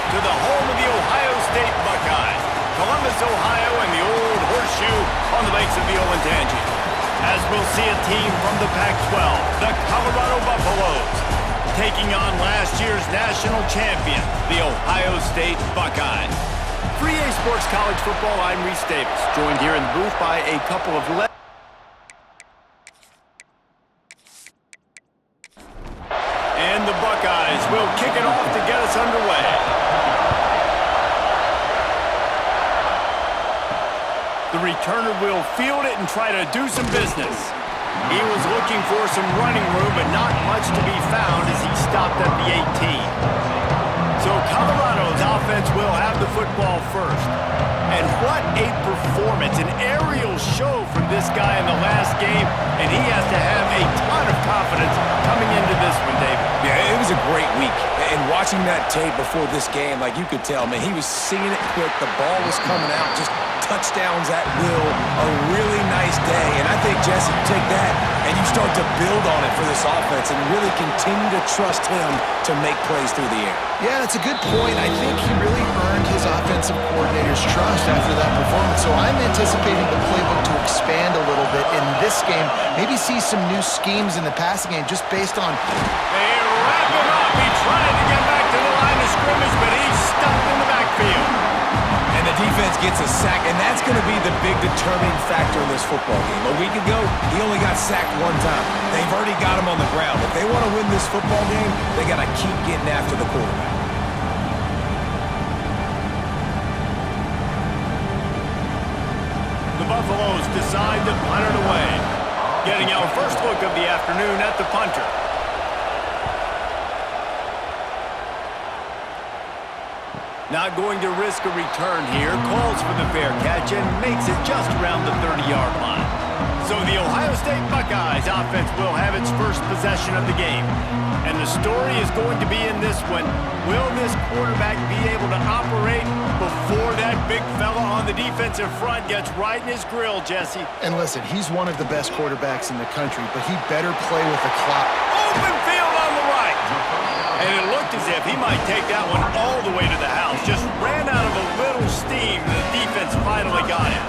to the home of the Ohio State Buckeyes, Columbus, Ohio, and the old horseshoe on the banks of the Olentangy. As we'll see a team from the Pac-12, the Colorado Buffaloes, taking on last year's national champion, the Ohio State Buckeyes. For EA Sports College Football, I'm Reese Davis, joined here in the booth by a couple of and the Buckeyes will kick it off to get us underway. The returner will field it and try to do some business. He was looking for some running room, but not much to be found as he stopped at the 18. So Colorado's offense will have the football first. And what a performance, an aerial show from this guy in the last game, and he has to have a ton of confidence coming into this one, David. Yeah, it was a great week. And watching that tape before this game, like you could tell, man, he was seeing it quick. The ball was coming out, just touchdowns at will. A really nice day. And I think, Jesse, you take that and you start to build on it for this offense and really continue to trust him to make plays through the air. Yeah, that's a good point. I think he really earned his offensive coordinator's trust after that performance. So I'm anticipating the playbook to expand a little bit in this game. Maybe see some new schemes in the passing game just based on... They wrap him up. He tried to get back to the line of scrimmage, but he's stopped in the backfield. And the defense gets a sack, and that's going to be the big determining factor in this football game. A week ago, he only got sacked one time. They've already got him on the ground. If they want to win this football game, they got to keep getting after the quarterback. The Buffaloes decide to punt it away. Getting our first look of the afternoon at the punter. Not going to risk a return here. Calls for the fair catch and makes it just around the 30-yard line. So the Ohio State Buckeyes offense will have its first possession of the game. And the story is going to be in this one. Will this quarterback be able to operate before that big fella on the defensive front gets right in his grill, Jesse? And listen, he's one of the best quarterbacks in the country, but he better play with the clock. Open field on the right. And it looked as if he might take that one all the way to the house. Just ran out of a little steam. The defense finally got him.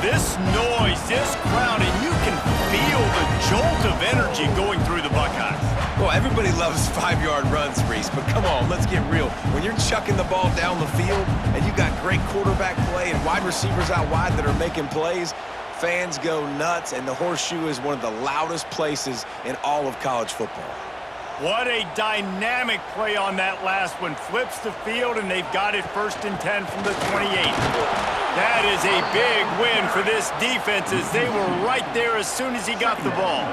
This noise, this crowd, and you can feel the jolt of energy going through the Buckeyes. Well, everybody loves 5-yard runs, Reese, but come on, let's get real. When you're chucking the ball down the field and you got great quarterback play and wide receivers out wide that are making plays, fans go nuts, and the horseshoe is one of the loudest places in all of college football. What a dynamic play on that last one. Flips the field, and they've got it 1st and 10 from the 28. That is a big win for this defense as they were right there as soon as he got the ball.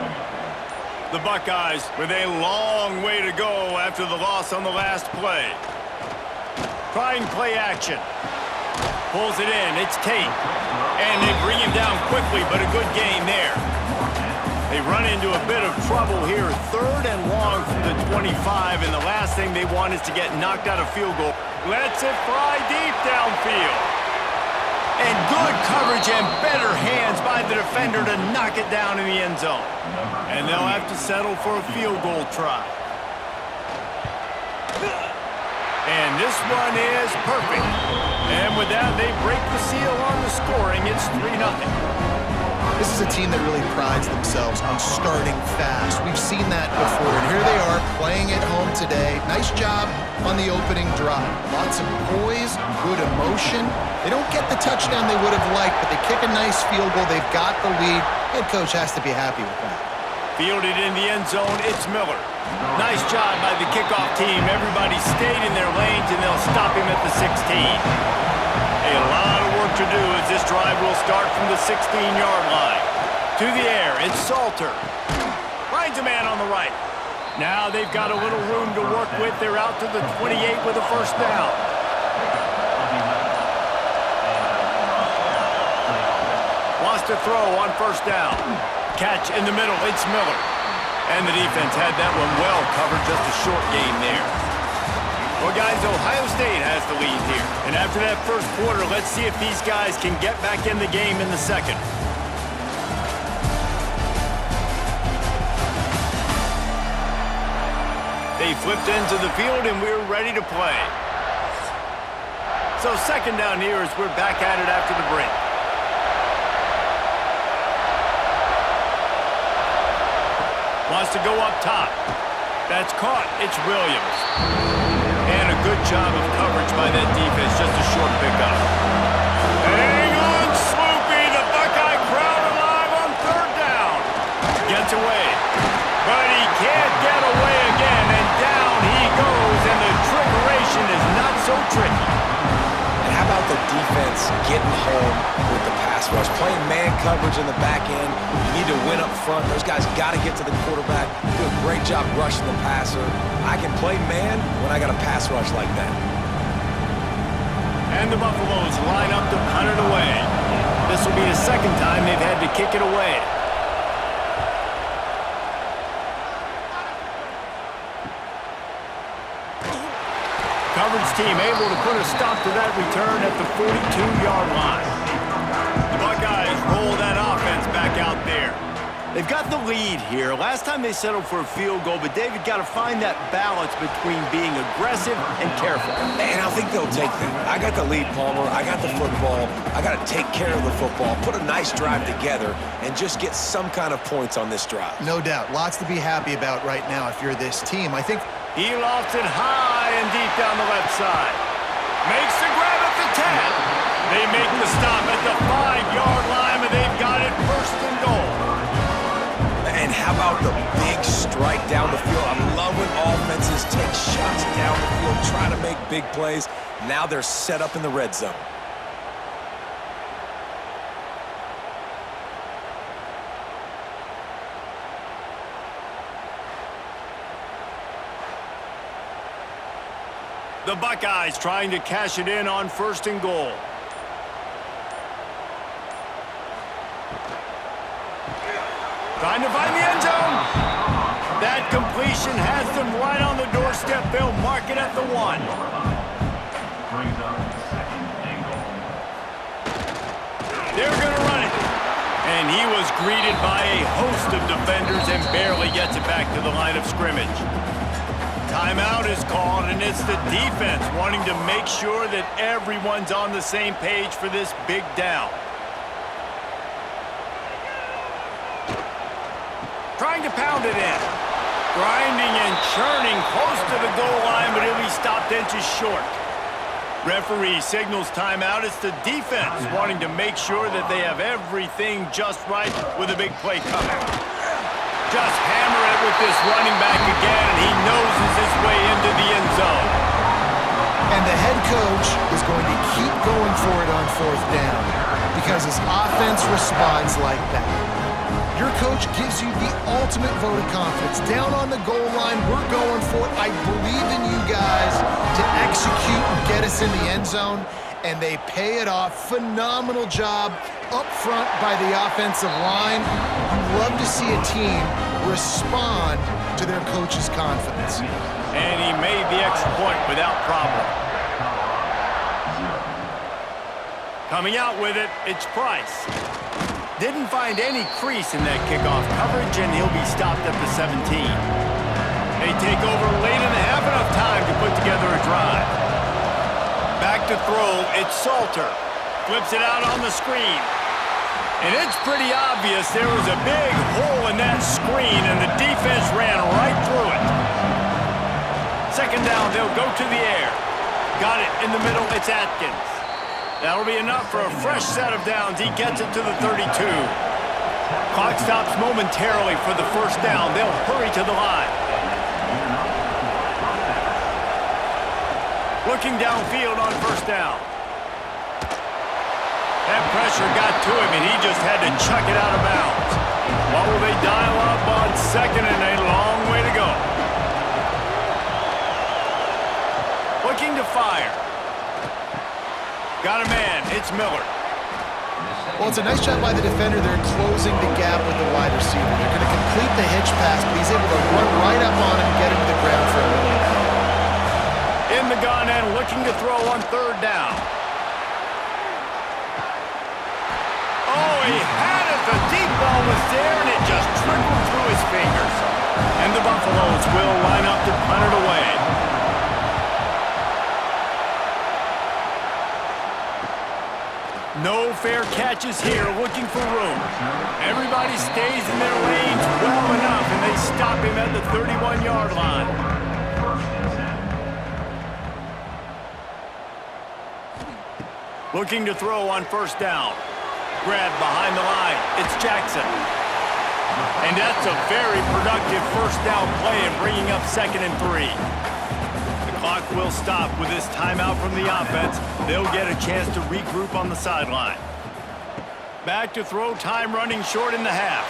The Buckeyes with a long way to go after the loss on the last play. Trying play action. Pulls it in. It's Tate. And they bring him down quickly, but a good gain there. They run into a bit of trouble here. 3rd and long from the 25, and the last thing they want is to get knocked out of field goal. Lets it fly deep downfield. And good coverage and better hands by the defender to knock it down in the end zone. And they'll have to settle for a field goal try. And this one is perfect. And with that, they break the seal on the scoring. It's 3-0. This is a team that really prides themselves on starting fast. We've seen that before, and here they are playing at home today. Nice job on the opening drive. Lots of poise, good emotion. They don't get the touchdown they would have liked, but they kick a nice field goal. They've got the lead. Head coach has to be happy with that. Fielded in the end zone, it's Miller. Nice job by the kickoff team. Everybody stayed in their lanes, and they'll stop him at the 16. A lot of work to do as this drive will start from the 16-yard line. To the air, it's Salter. Finds a man on the right. Now they've got a little room to work with. They're out to the 28 with a 1st down. Wants to throw on 1st down. Catch in the middle, it's Miller. And the defense had that one well covered, just a short gain there. Well, guys, Ohio State has the lead here. And after that first quarter, let's see if these guys can get back in the game in the second. They flipped into the field, and we're ready to play. So second down here as we're back at it after the break. Wants to go up top. That's caught. It's Williams. And a good job of coverage by that defense. Just a short pickup. Hang on, Sloopy. The Buckeye crowd alive on third down. Gets away. But he can't get away again. And down he goes. And the trickeration is not so tricky. And how about the defense getting home with the pass rush? Playing man coverage in the back end. You need to win up front. Those guys got to get to the quarterback. Do a great job rushing the passer. I can play man when I got a pass rush like that. And the Buffaloes line up to punt it away. This will be the second time they've had to kick it away. Coverage team able to put a stop to that return at the 42-yard line. The Buckeyes roll that offense back out there. They've got the lead here. Last time they settled for a field goal, but David got to find that balance between being aggressive and careful. And I think they'll take that. I got the lead, Palmer. I got the football. I got to take care of the football, put a nice drive together, and just get some kind of points on this drive. No doubt. Lots to be happy about right now if you're this team. I think he lofts it high and deep down the left side. Makes the grab at the 10. They make the stop at the 5-yard line, and they've got it first and goal. And how about the big strike down the field? I love when offenses take shots down the field, trying to make big plays. Now they're set up in the red zone. The Buckeyes trying to cash it in on first and goal. Trying to find the end zone. That completion has them right on the doorstep. They'll mark it at the 1. They're going to run it. And he was greeted by a host of defenders and barely gets it back to the line of scrimmage. Timeout is called, and it's the defense wanting to make sure that everyone's on the same page for this big down. Trying to pound it in. Grinding and churning close to the goal line, but he'll be stopped inches short. Referee signals timeout. It's the defense wanting to make sure that they have everything just right with a big play coming. Just hammer it with this running back again, and he noses his way into the end zone. And the head coach is going to keep going for it on fourth down because his offense responds like that. Your coach gives you the ultimate vote of confidence. Down on the goal line, we're going for it. I believe in you guys to execute and get us in the end zone, and they pay it off. Phenomenal job up front by the offensive line. You love to see a team respond to their coach's confidence. And he made the extra point without problem. Coming out with it, it's Price. Didn't find any crease in that kickoff coverage, and he'll be stopped at the 17. They take over late and have enough time to put together a drive. Back to throw, it's Salter. Flips it out on the screen. And it's pretty obvious there was a big hole in that screen, and the defense ran right through it. Second down, they'll go to the air. Got it in the middle, it's Atkins. That'll be enough for a fresh set of downs. He gets it to the 32. Clock stops momentarily for the first down. They'll hurry to the line. Looking downfield on first down. That pressure got to him, and he just had to chuck it out of bounds. What will they dial up on second, and a long way to go. Looking to fire. Got a man. It's Miller. Well, it's a nice job by the defender. They're closing the gap with the wide receiver. They're going to complete the hitch pass, but he's able to run right up on him and get him to the ground for a minute. In the gun and looking to throw on third down. Oh, he had it. The deep ball was there, and it just trickled through his fingers. And the Buffaloes will line up to punt it away. No fair catches here, looking for room. Everybody stays in their lanes well enough, and they stop him at the 31-yard line. Looking to throw on first down. Grab behind the line. It's Jackson. And that's a very productive first down play and bringing up 2nd and 3. The clock will stop with this timeout from the offense. They'll get a chance to regroup on the sideline. Back to throw, time running short in the half.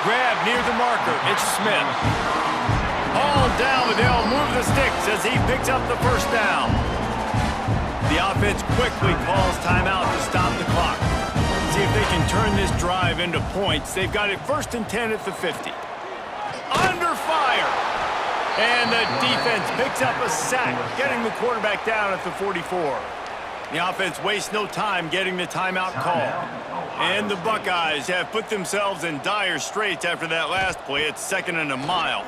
Grab near the marker. It's Smith. All down, but they'll move the sticks as he picks up the first down. The offense quickly calls timeout to stop the clock. See if they can turn this drive into points. They've got it 1st and 10 at the 50. Under fire! And the defense picks up a sack, getting the quarterback down at the 44. The offense wastes no time getting the timeout call. And the Buckeyes have put themselves in dire straits after that last play. It's 2nd and a mile.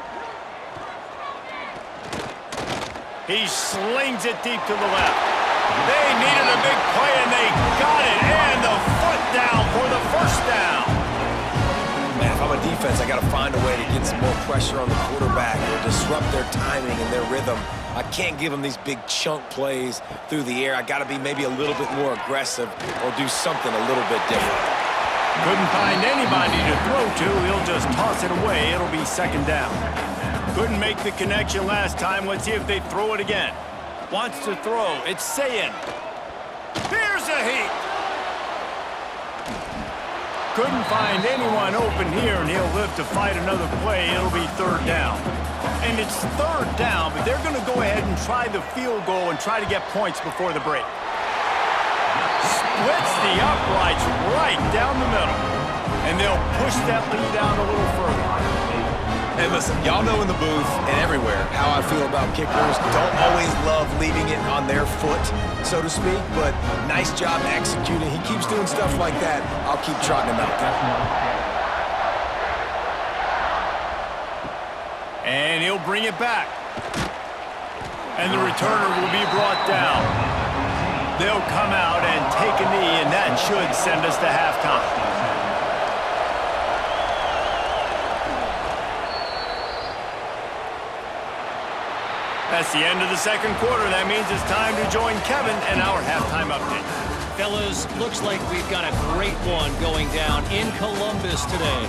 He slings it deep to the left. They needed a big play, and they got it. And the foot down for the first down. Man, if I'm a defense, I got to find a way to get some more pressure on the quarterback or disrupt their timing and their rhythm. I can't give them these big chunk plays through the air. I got to be maybe a little bit more aggressive or do something a little bit different. Couldn't find anybody to throw to. He'll just toss it away. It'll be 2nd down. Couldn't make the connection last time. Let's see if they throw it again. Wants to throw. It's Sayin. Here's a heat. Couldn't find anyone open here, and he'll live to fight another play. It'll be 3rd down. And it's 3rd down, but they're going to go ahead and try the field goal and try to get points before the break. Splits the uprights right down the middle. And they'll push that lead down a little further. Hey, listen, y'all know in the booth and everywhere how I feel about kickers. Don't always love leaving it on their foot, so to speak, but nice job executing. He keeps doing stuff like that. I'll keep trotting him out there. And he'll bring it back. And the returner will be brought down. They'll come out and take a knee, and that should send us to halftime. That's the end of the 2nd quarter. That means it's time to join Kevin and our halftime update. Fellas, looks like we've got a great one going down in Columbus today.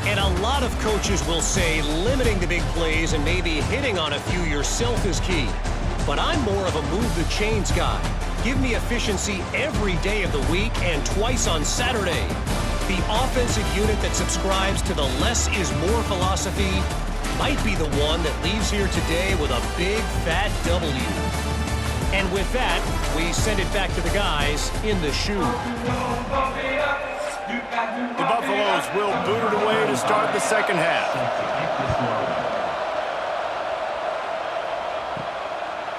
And a lot of coaches will say limiting the big plays and maybe hitting on a few yourself is key. But I'm more of a move the chains guy. Give me efficiency every day of the week and twice on Saturday. The offensive unit that subscribes to the less is more philosophy might be the one that leaves here today with a big fat W. And with that, we send it back to the guys in the shoe. The Buffaloes will boot it away to start the 2nd half.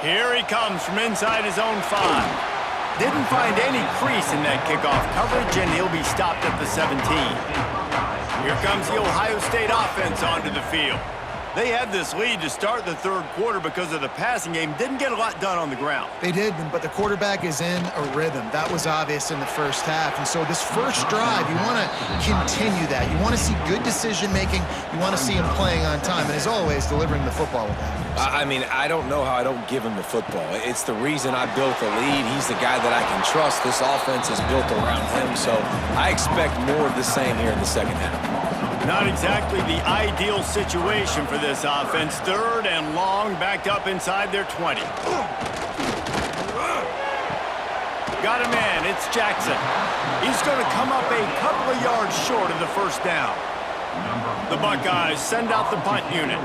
Here he comes from inside his own 5. Didn't find any crease in that kickoff coverage, and he'll be stopped at the 17. Here comes the Ohio State offense onto the field. They had this lead to start the 3rd quarter because of the passing game. Didn't get a lot done on the ground. They did, but the quarterback is in a rhythm. That was obvious in the first half. And so this first drive, you want to continue that. You want to see good decision-making. You want to see him playing on time. And as always, delivering the football with accuracy. I mean, I don't know how I don't give him the football. It's the reason I built the lead. He's the guy that I can trust. This offense is built around him. So I expect more of the same here in the 2nd half. Not exactly the ideal situation for this offense. 3rd and long, backed up inside their 20. Got a man, it's Jackson. He's going to come up a couple of yards short of the first down. The Buckeyes send out the punt unit.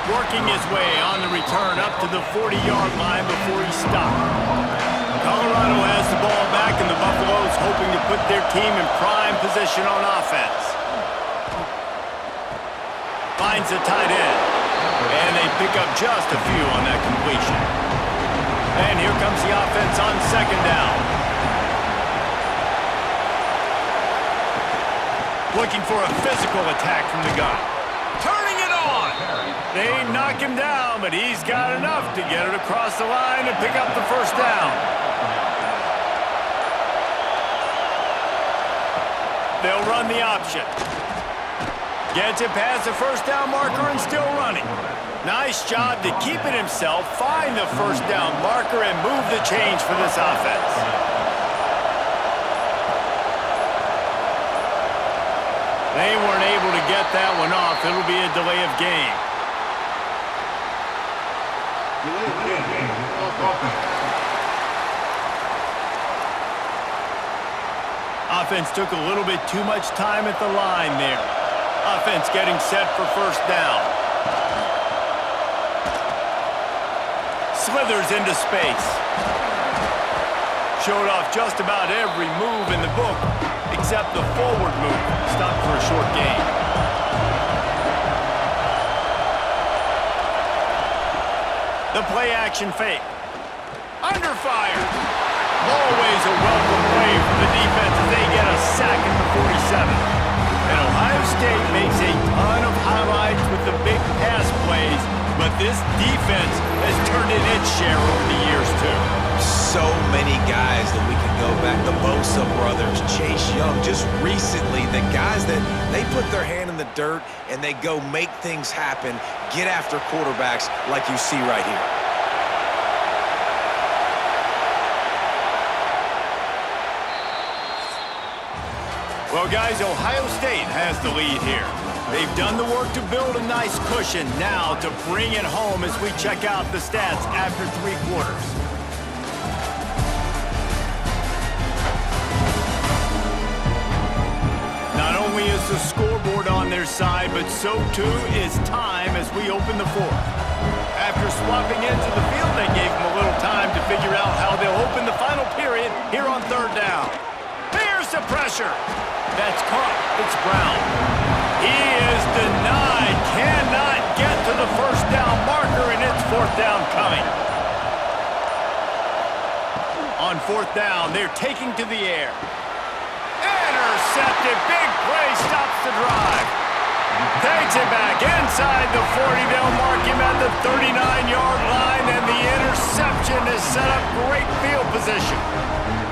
Working his way on the return up to the 40-yard line before he stopped. Colorado has the ball back, and the Buffaloes hoping to put their team in prime position on offense. Finds the tight end, and they pick up just a few on that completion. And here comes the offense on 2nd down. Looking for a physical attack from the gun. Turning it on! They knock him down, but he's got enough to get it across the line and pick up the first down. They'll run the option. Gets it past the first down marker and still running. Nice job to keep it himself, find the first down marker, and move the change for this offense. They weren't able to get that one off. It'll be a delay of game. Offense took a little bit too much time at the line there. Offense getting set for first down. Slithers into space. Showed off just about every move in the book except the forward move. Stopped for a short gain. The play action fake. Under fire. Always a welcome play from the defense as they get a sack at the 47. And Ohio State makes a ton of highlights with the big pass plays, but this defense has turned in its share over the years, too. So many guys that we can go back. The Bosa brothers, Chase Young. Just recently, the guys that they put their hand in the dirt and they go make things happen, get after quarterbacks like you see right here. Well, guys, Ohio State has the lead here. They've done the work to build a nice cushion. Now to bring it home as we check out the stats after 3 quarters. Not only is the scoreboard on their side, but so too is time as we open the 4th. After swapping into the field, they gave them a little time to figure out how they'll open the final period here on 3rd down. Here's the pressure. That's caught. It's Brown. He is denied. Cannot get to the first down marker, and it's 4th down coming. On 4th down, they're taking to the air. Intercepted. Big play stops the drive. Takes it back inside the 40. They'll mark him at the 39-yard line, and the interception has set up great field position.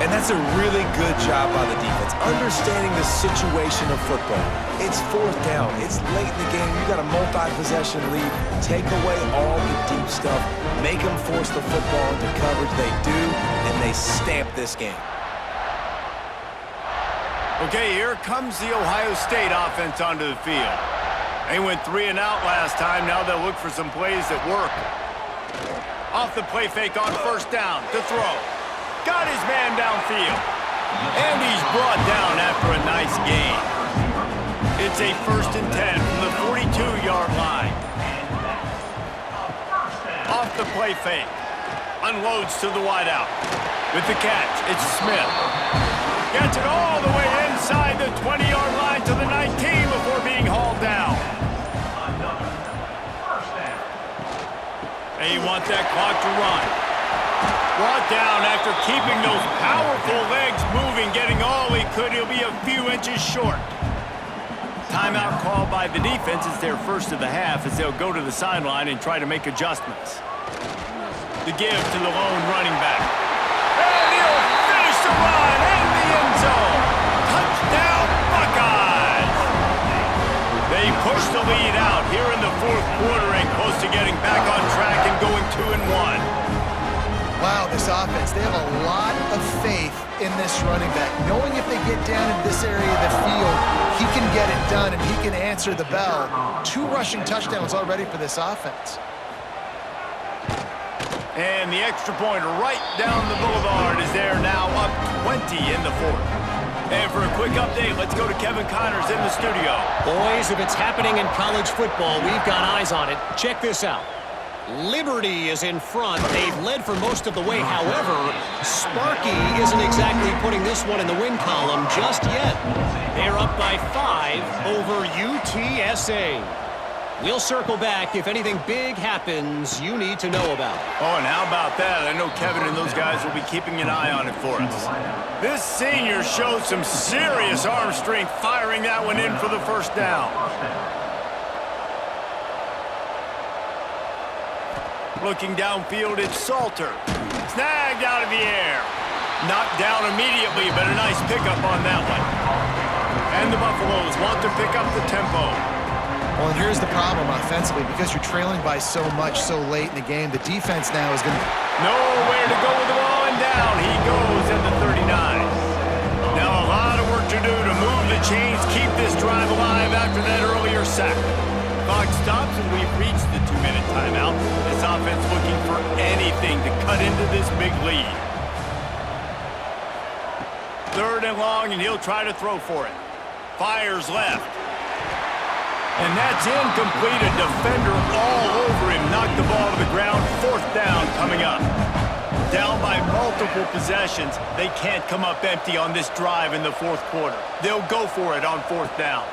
And that's a really good job by the defense, understanding the situation of football. It's 4th down. It's late in the game. You got a multi-possession lead. Take away all the deep stuff. Make them force the football into coverage. They do, and they stamp this game. Okay, here comes the Ohio State offense onto the field. They went 3 and out last time. Now they'll look for some plays that work. Off the play fake on 1st down to throw. Got his man downfield. And he's brought down after a nice gain. It's a 1st and 10 from the 42-yard line. Off the play fake. Unloads to the wideout. With the catch, it's Smith. Gets it all the way inside the 20-yard line to the 19 before being hauled down. They want that clock to run. Brought down after keeping those powerful legs moving, getting all he could. He'll be a few inches short. Timeout called by the defense is their first of the half as they'll go to the sideline and try to make adjustments. The give to the lone running back. And he'll finish the run in the end zone. Touchdown, Buckeyes! They push the lead out here in the 4th quarter and close to getting back on track and going 2-1. Wow, this offense, they have a lot of faith in this running back. Knowing if they get down in this area of the field, he can get it done and he can answer the bell. 2 rushing touchdowns already for this offense. And the extra point right down the boulevard is there now up 20 in the 4th. And for a quick update, let's go to Kevin Connors in the studio. Boys, if it's happening in college football, we've got eyes on it. Check this out. Liberty is in front. They've led for most of the way. However, Sparky isn't exactly putting this one in the win column just yet. They're up by 5 over UTSA. We'll circle back if anything big happens you need to know about. Oh, and how about that? I know Kevin and those guys will be keeping an eye on it for us. This senior showed some serious arm strength firing that one in for the first down. Looking downfield, it's Salter. Snagged out of the air. Knocked down immediately, but a nice pickup on that one. And the Buffaloes want to pick up the tempo. Well, and here's the problem offensively. Because you're trailing by so much so late in the game, the defense now is going to... Nowhere to go with the ball, and down he goes at the 39. Now a lot of work to do to move the chains, keep this drive alive after that earlier sack. Clock stops, and we've reached the 2-minute timeout. This offense looking for anything to cut into this big lead. 3rd and long, and he'll try to throw for it. Fires left. And that's incomplete. A defender all over him. Knocked the ball to the ground. 4th down coming up. Down by multiple possessions. They can't come up empty on this drive in the 4th quarter. They'll go for it on 4th down.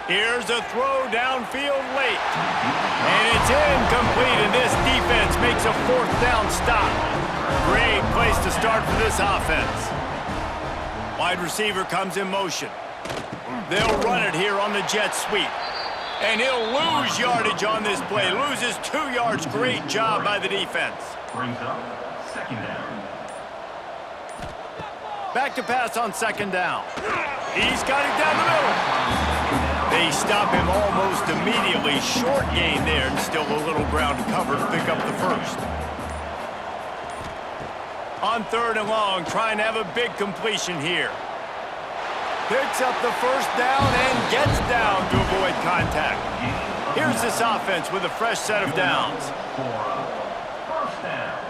Here's a throw downfield late. And it's incomplete, and this defense makes a 4th down stop. Great place to start for this offense. Wide receiver comes in motion. They'll run it here on the jet sweep. And he'll lose yardage on this play. Loses 2 yards. Great job by the defense. Brings up 2nd down. Back to pass on 2nd down. He's got it down the middle. They stop him almost immediately. Short gain there, and still a little ground to cover to pick up the 1st. On 3rd and long, trying to have a big completion here. Picks up the 1st down and gets down to avoid contact. Here's this offense with a fresh set of downs. For 1st down.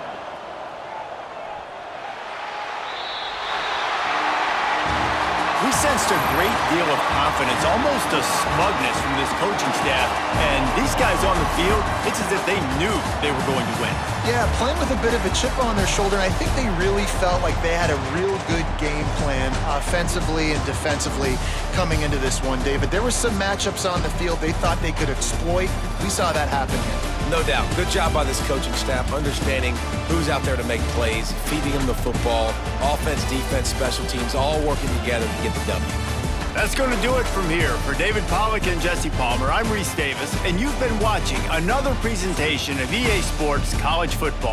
We sensed a great deal of confidence, almost a smugness from this coaching staff. And these guys on the field, it's as if they knew they were going to win. Yeah, playing with a bit of a chip on their shoulder. And I think they really felt like they had a real good game plan offensively and defensively coming into this one, David. There were some matchups on the field they thought they could exploit. We saw that happen here. No doubt. Good job by this coaching staff, understanding who's out there to make plays, feeding them the football, offense, defense, special teams, all working together to get the W. That's going to do it from here. For David Pollack and Jesse Palmer, I'm Reese Davis, and you've been watching another presentation of EA Sports College Football.